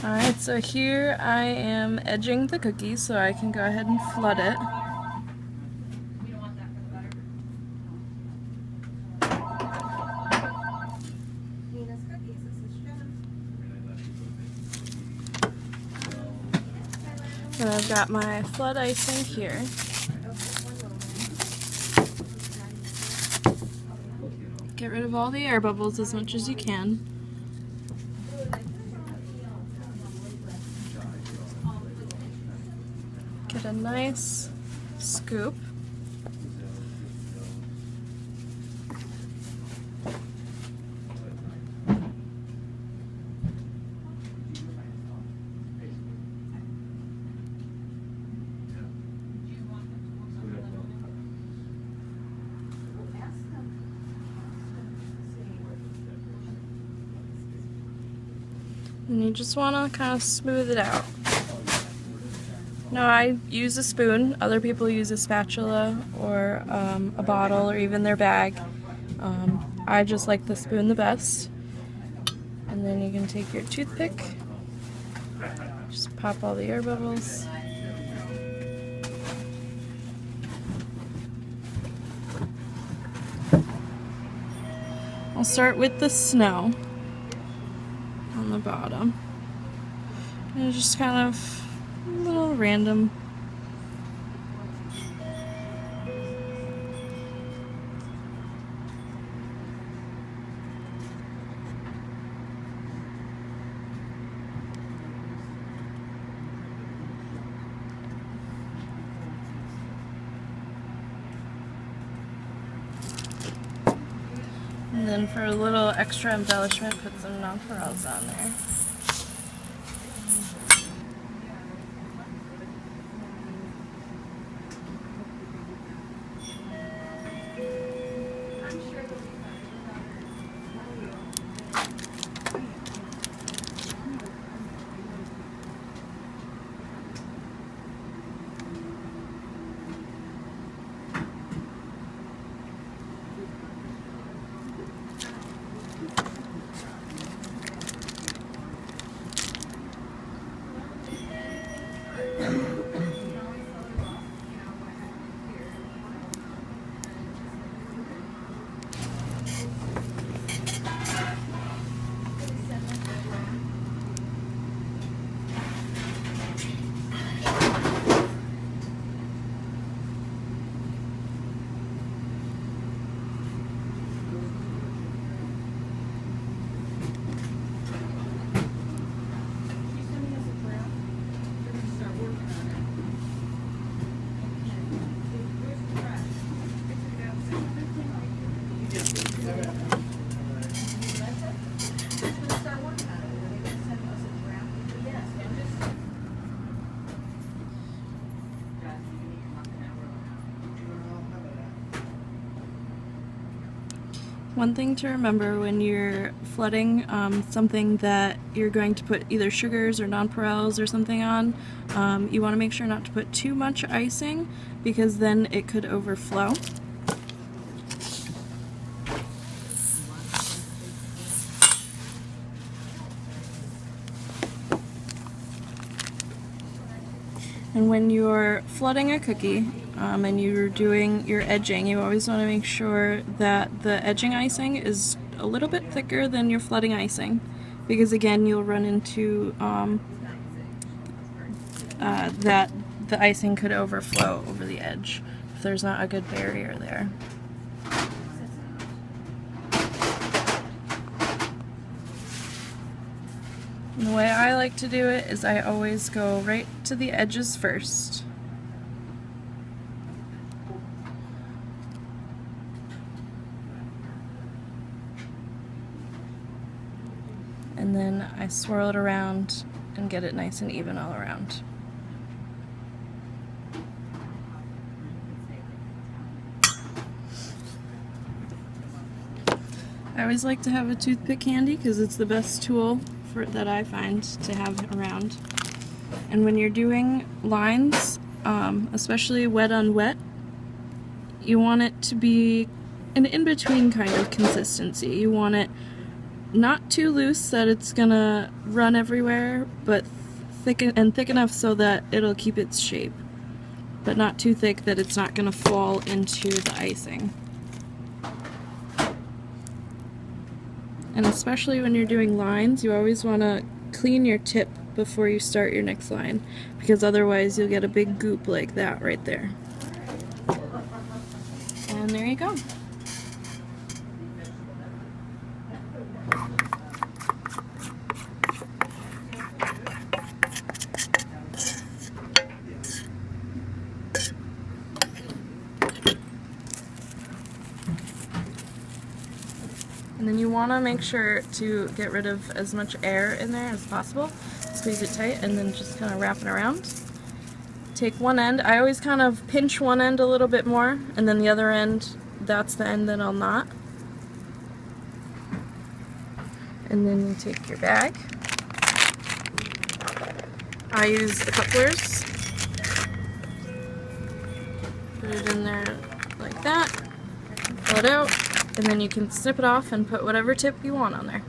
Alright, so here I am edging the cookie so I can go ahead and flood it. And I've got my flood icing here. Get rid of all the air bubbles as much as you can. Get a nice scoop. And you just want to kind of smooth it out. Now I use a spoon, other people use a spatula or a bottle or even their bag. I just like the spoon the best. And then you can take your toothpick, just pop all the air bubbles. I'll start with the snow on the bottom. And just kind of a little random. And then for a little extra embellishment, put some nonpareils on there. One thing to remember when you're flooding something that you're going to put either sugars or nonpareils or something on, you want to make sure not to put too much icing because then it could overflow. And when you're flooding a cookie and you're doing your edging, you always want to make sure that the edging icing is a little bit thicker than your flooding icing, because again you'll run into that the icing could overflow over the edge if there's not a good barrier there. And the way I like to do it is I always go right to the edges first. And then I swirl it around and get it nice and even all around. I always like to have a toothpick handy because it's the best tool that I find to have around. And when you're doing lines, especially wet on wet, you want it to be an in-between kind of consistency. You want it not too loose that it's gonna run everywhere, but thick enough so that it'll keep its shape, but not too thick that it's not gonna fall into the icing. And especially when you're doing lines, you always want to clean your tip before you start your next line, because otherwise you'll get a big goop like that right there. And there you go. And then you want to make sure to get rid of as much air in there as possible. Squeeze it tight and then just kind of wrap it around. Take one end. I always kind of pinch one end a little bit more, and then the other end, that's the end that I'll knot. And then you take your bag. I use the couplers. Put it in there like that. Pull it out. And then you can snip it off and put whatever tip you want on there.